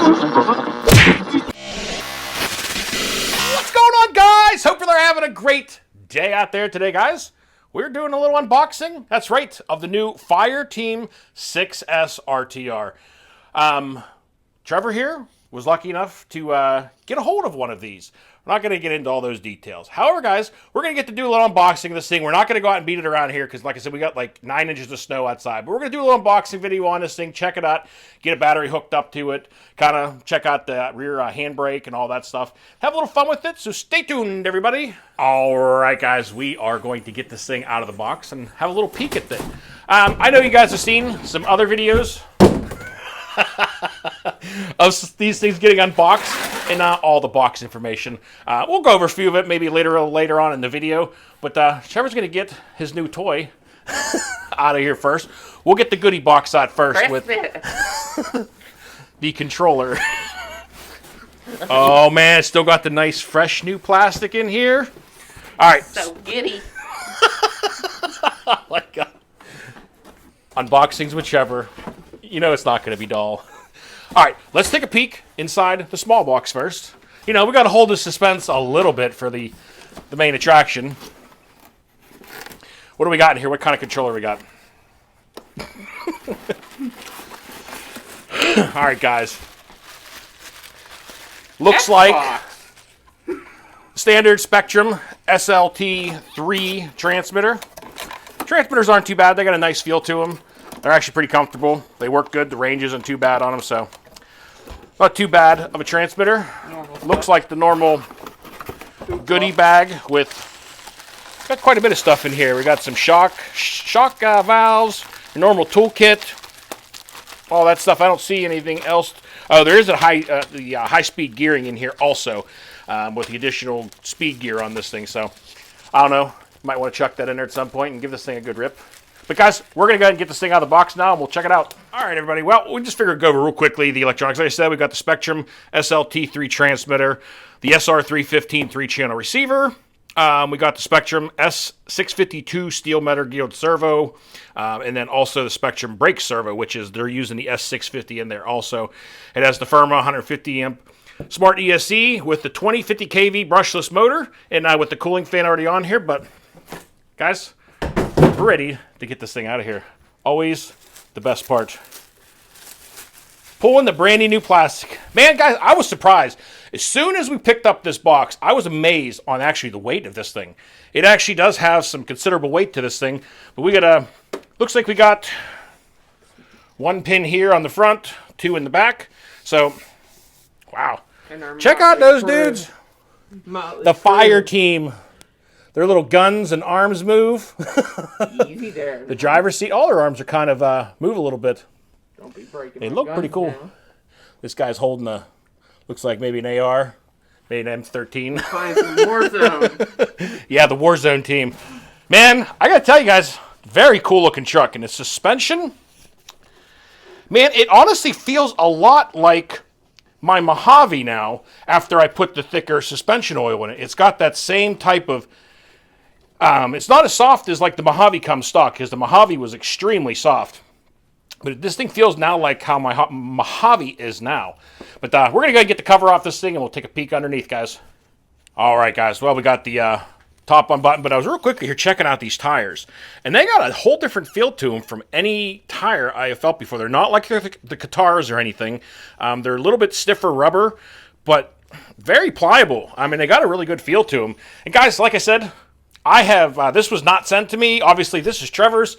What's going on, guys? Hope you're having a great day out there today, guys. We're doing a little unboxing, that's right, of the new FireTeam 6S RTR. Trevor here was lucky enough to get a hold of one of these. We're not going to get into all those details. However, guys, we're going to get to do a little unboxing of this thing. We're not going to go out and beat it around here because, like I said, we got like 9 inches of snow outside. But we're going to do a little unboxing video on this thing, check it out, get a battery hooked up to it, kind of check out the rear handbrake and all that stuff. Have a little fun with it, so stay tuned, everybody. All right, guys, we are going to get this thing out of the box and have a little peek at it. I know you guys have seen some other videos of these things getting unboxed and not all the box information. We'll go over a few of it maybe later on in the video, but Trevor's going to get his new toy out of here first. We'll get the goodie box out first with the controller. Oh man, it's still got the nice fresh new plastic in here. All right. So giddy. Oh my God. Unboxings with Trevor. You know it's not going to be dull. All right, let's take a peek inside the small box first. You know, we got to hold the suspense a little bit for the main attraction. What do we got in here? What kind of controller we got? All right, guys. Looks like standard Spectrum SLT3 transmitter. Transmitters aren't too bad. They got a nice feel to them. They're actually pretty comfortable. They work good. The range isn't too bad on them, so not too bad of a transmitter. Looks like the normal goodie bag with got quite a bit of stuff in here. We got some shock valves, your normal toolkit, all that stuff. I don't see anything else. Oh, there is a high-speed gearing in here also with the additional speed gear on this thing. So I don't know. Might want to chuck that in there at some point and give this thing a good rip. But guys, we're going to go ahead and get this thing out of the box now, and we'll check it out. All right, everybody. Well, we just figured to go over real quickly the electronics. Like I said, we've got the Spectrum SLT3 transmitter, the SR315 3-channel receiver. We got the Spectrum S652 steel metal geared servo, and then also the Spectrum brake servo, which is they're using the S650 in there also. It has the Arrma 150 amp smart ESC with the 2050 kV brushless motor, and with the cooling fan already on here. But guys, we're ready to get this thing out of here. Always the best part. Pulling the brandy new plastic. Man, guys, I was surprised. As soon as we picked up this box, I was amazed on actually the weight of this thing. It actually does have some considerable weight to this thing. But we got looks like we got 1 pin here on the front, 2 in the back. So, wow. Check out those dudes. The FireTeam. Their little guns and arms move. Easy there. The driver's seat, all their arms are kind of move a little bit. Don't be breaking. They look pretty cool. Now. This guy's holding looks like maybe an AR, maybe an M13. Find some Warzone. Yeah, the Warzone team. Man, I gotta tell you guys, very cool looking truck. And the suspension, man, it honestly feels a lot like my Mojave now after I put the thicker suspension oil in it. It's got that same type of, it's not as soft as like the Mojave comes stock, because the Mojave was extremely soft. But this thing feels now like how my Mojave is now. But we're going to go and get the cover off this thing, and we'll take a peek underneath, guys. All right, guys. Well, we got the top unbuttoned, but I was real quickly here checking out these tires. And they got a whole different feel to them from any tire I have felt before. They're not like the Qatars or anything. They're a little bit stiffer rubber, but very pliable. I mean, they got a really good feel to them. And guys, like I said, I have, this was not sent to me. Obviously, this is Trevor's.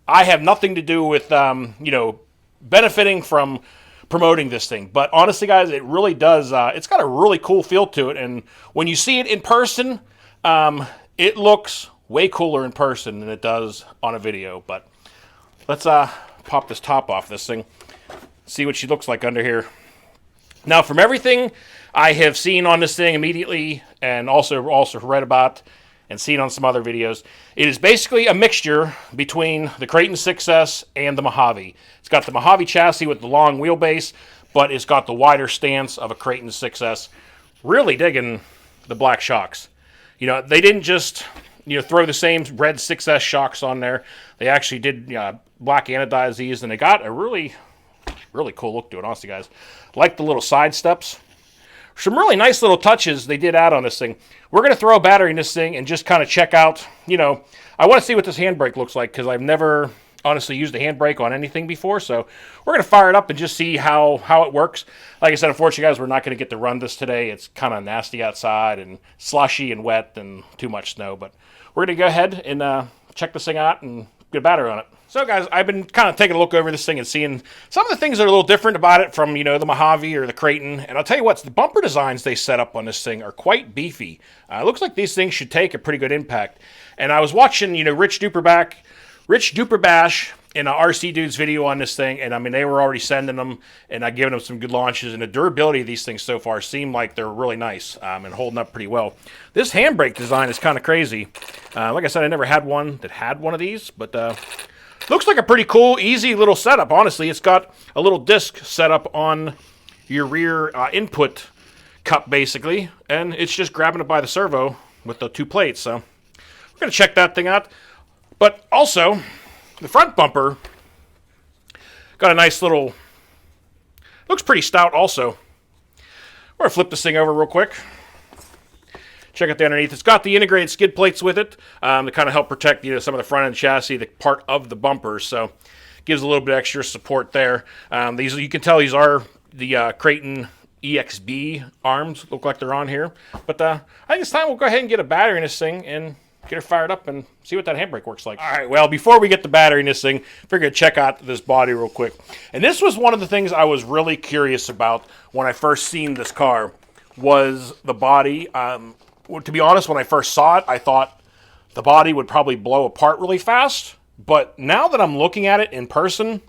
I have nothing to do with, you know, benefiting from promoting this thing. But honestly, guys, it really does. It's got a really cool feel to it. And when you see it in person, it looks way cooler in person than it does on a video. But let's pop this top off this thing, see what she looks like under here. Now, from everything I have seen on this thing immediately, and also read about and seen on some other videos, it is basically a mixture between the Kraton 6S and the Mojave. It's got the Mojave chassis with the long wheelbase, but it's got the wider stance of a Kraton 6S. Really digging the black shocks. You know, they didn't just, you know, throw the same red 6S shocks on there. They actually did black anodize these, and they got a really really cool look to it, honestly, guys. Like the little side steps. Some really nice little touches they did add on this thing. We're going to throw a battery in this thing and just kind of check out, you know, I want to see what this handbrake looks like because I've never honestly used a handbrake on anything before. So we're going to fire it up and just see how it works. Like I said, unfortunately, guys, we're not going to get to run this today. It's kind of nasty outside and slushy and wet and too much snow. But we're going to go ahead and check this thing out and get a battery on it. So, guys, I've been kind of taking a look over this thing and seeing some of the things that are a little different about it from, you know, the Mojave or the Creighton. And I'll tell you what, the bumper designs they set up on this thing are quite beefy. It looks like these things should take a pretty good impact. And I was watching, you know, Rich Duperbash in a RC Dude's video on this thing, and I mean, they were already sending them, and I given them some good launches, and the durability of these things so far seem like they're really nice and holding up pretty well. This handbrake design is kind of crazy. Like I said, I never had one that had one of these, but looks like a pretty cool, easy little setup. Honestly, it's got a little disc set up on your rear input cup, basically, and it's just grabbing it by the servo with the two plates. So we're going to check that thing out. But also, the front bumper got a nice little, looks pretty stout also. We're going to flip this thing over real quick. Check out the underneath. It's got the integrated skid plates with it to kind of help protect, you know, some of the front end chassis, the part of the bumpers. So gives a little bit extra support there. These, you can tell these are the Creighton EXB arms. Look like they're on here. But I think it's time we'll go ahead and get a battery in this thing and get her fired up and see what that handbrake works like. All right, well, before we get the battery in this thing, figure to check out this body real quick. And this was one of the things I was really curious about when I first seen this car, was the body. To be honest, when I first saw it, I thought the body would probably blow apart really fast. But now that I'm looking at it in person,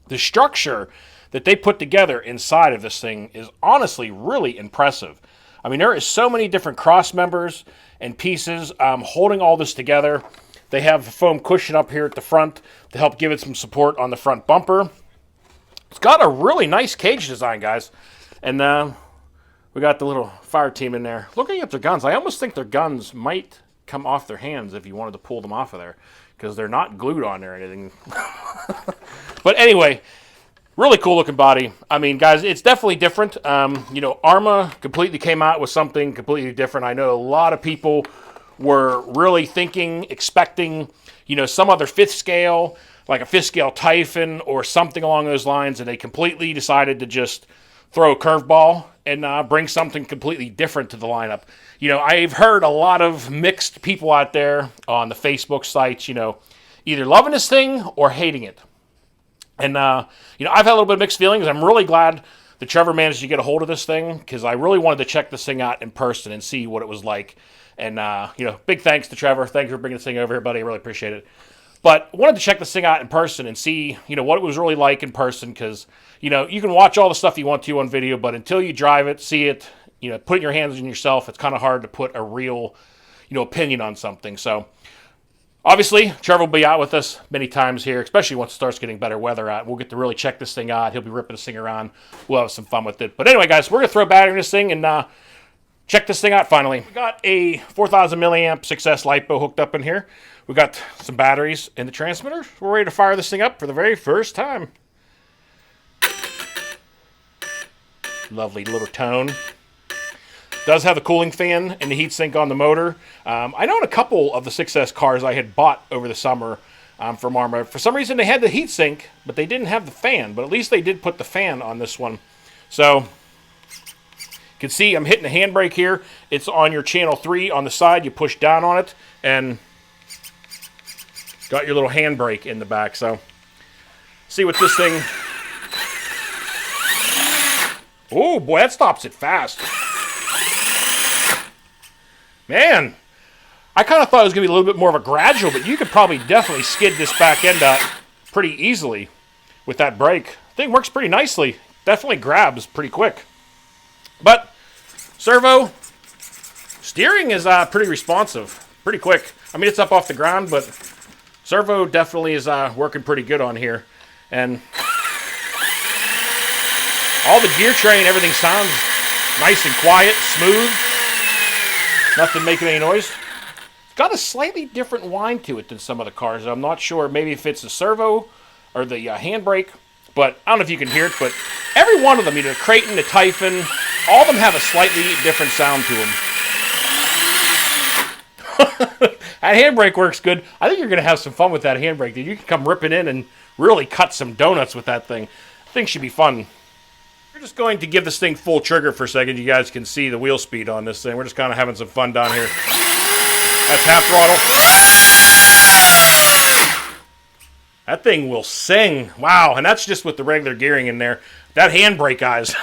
the structure that they put together inside of this thing is honestly really impressive. I mean, there is so many different cross members and pieces holding all this together. They have a foam cushion up here at the front to help give it some support on the front bumper. It's got a really nice cage design, guys. And we got the little FireTeam in there. Looking at their guns, I almost think their guns might come off their hands if you wanted to pull them off of there, because they're not glued on there or anything. But anyway, really cool looking body. I mean, guys, it's definitely different. You know, Arrma completely came out with something completely different. I know a lot of people were really thinking, expecting, you know, some other fifth scale, like a fifth scale Typhon or something along those lines, and they completely decided to just throw a curveball and bring something completely different to the lineup. You know, I've heard a lot of mixed people out there on the Facebook sites, you know, either loving this thing or hating it. And, you know, I've had a little bit of mixed feelings. I'm really glad that Trevor managed to get a hold of this thing, because I really wanted to check this thing out in person and see what it was like. And, you know, big thanks to Trevor. Thank you for bringing this thing over here, buddy. I really appreciate it. But I wanted to check this thing out in person and see, you know, what it was really like in person, because, you know, you can watch all the stuff you want to on video, but until you drive it, see it, you know, put your hands in yourself, it's kind of hard to put a real, you know, opinion on something. So, obviously, Trevor will be out with us many times here, especially once it starts getting better weather out. We'll get to really check this thing out. He'll be ripping this thing around. We'll have some fun with it. But anyway, guys, we're going to throw a battery in this thing and check this thing out finally. We got a 4,000 milliamp 6S LiPo hooked up in here. We got some batteries in the transmitter. We're ready to fire this thing up for the very first time. Lovely little tone. Does have the cooling fan and the heatsink on the motor. I know in a couple of the 6S cars I had bought over the summer from Arrma, for some reason they had the heatsink, but they didn't have the fan. But at least they did put the fan on this one. So, you can see I'm hitting the handbrake here. It's on your channel 3 on the side. You push down on it, and got your little handbrake in the back. So, see what this thing... Oh, boy, that stops it fast. Man, I kind of thought it was going to be a little bit more of a gradual, but you could probably definitely skid this back end out pretty easily with that brake. Thing works pretty nicely. Definitely grabs pretty quick. But servo steering is pretty responsive, pretty quick. I mean, it's up off the ground, but servo definitely is working pretty good on here. And all the gear train, everything sounds nice and quiet, smooth. Nothing making any noise. It's got a slightly different whine to it than some of the cars. I'm not sure. Maybe if it's the servo or the handbrake. But I don't know if you can hear it, but every one of them, the Creighton, the Typhon, all of them have a slightly different sound to them. That handbrake works good. I think you're going to have some fun with that handbrake, dude. You can come ripping in and really cut some donuts with that thing. I think should be fun. We're just going to give this thing full trigger for a second. You guys can see the wheel speed on this thing. We're just kind of having some fun down here. That's half throttle. That thing will sing. Wow, and that's just with the regular gearing in there. That handbrake, guys,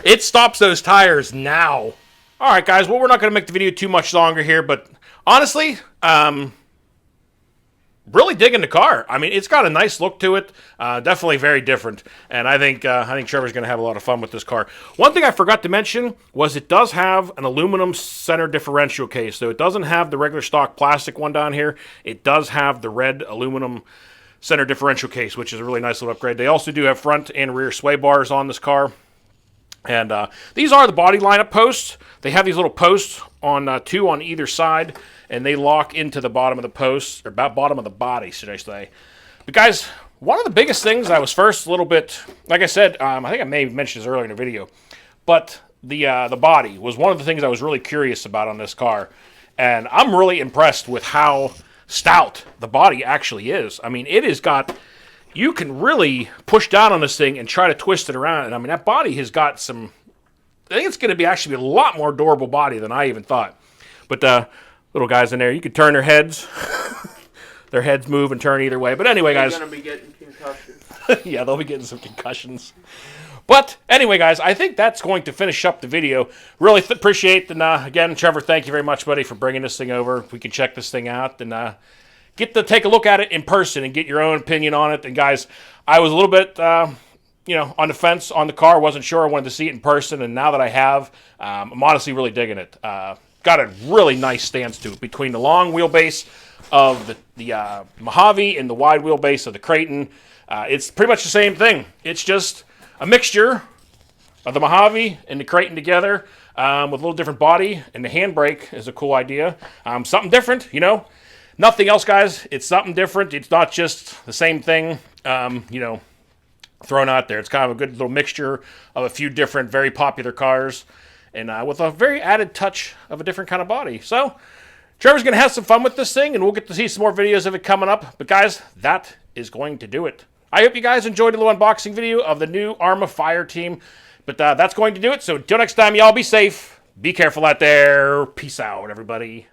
it stops those tires now. All right, guys, well, we're not going to make the video too much longer here, but honestly, really digging the car. I mean, it's got a nice look to it. Definitely very different. And I think Trevor's going to have a lot of fun with this car. One thing I forgot to mention was it does have an aluminum center differential case. So it doesn't have the regular stock plastic one down here. It does have the red aluminum center differential case, which is a really nice little upgrade. They also do have front and rear sway bars on this car. And these are the body lineup posts. They have these little posts on two on either side, and they lock into the bottom of the post, or about bottom of the body, should I say. But guys, one of the biggest things I was first a little bit, like I said, I think I may have mentioned this earlier in the video, but the body was one of the things I was really curious about on this car. And I'm really impressed with how stout the body actually is. I mean, it has got, you can really push down on this thing and try to twist it around. And I mean, that body has got some, I think it's going to be actually a lot more durable body than I even thought. But little guys in there, you could turn their heads. Their heads move and turn either way. But anyway, guys. They're going to be getting concussions. Yeah, they'll be getting some concussions. But anyway, guys, I think that's going to finish up the video. Really appreciate, and again, Trevor, thank you very much, buddy, for bringing this thing over. We can check this thing out and get to take a look at it in person and get your own opinion on it. And guys, I was a little bit, on the fence on the car. Wasn't sure. I wanted to see it in person, and now that I have, I'm honestly really digging it. Got a really nice stance to it between the long wheelbase of the Mojave and the wide wheelbase of the Creighton. It's pretty much the same thing. It's just a mixture of the Mojave and the Creighton together with a little different body, and the handbrake is a cool idea. Something different, Nothing else, guys. It's something different. It's not just the same thing, thrown out there. It's kind of a good little mixture of a few different, very popular cars, and with a very added touch of a different kind of body. So, Trevor's going to have some fun with this thing, and we'll get to see some more videos of it coming up. But guys, that is going to do it. I hope you guys enjoyed the little unboxing video of the new Arrma FireTeam. But that's going to do it. So until next time, y'all be safe. Be careful out there. Peace out, everybody.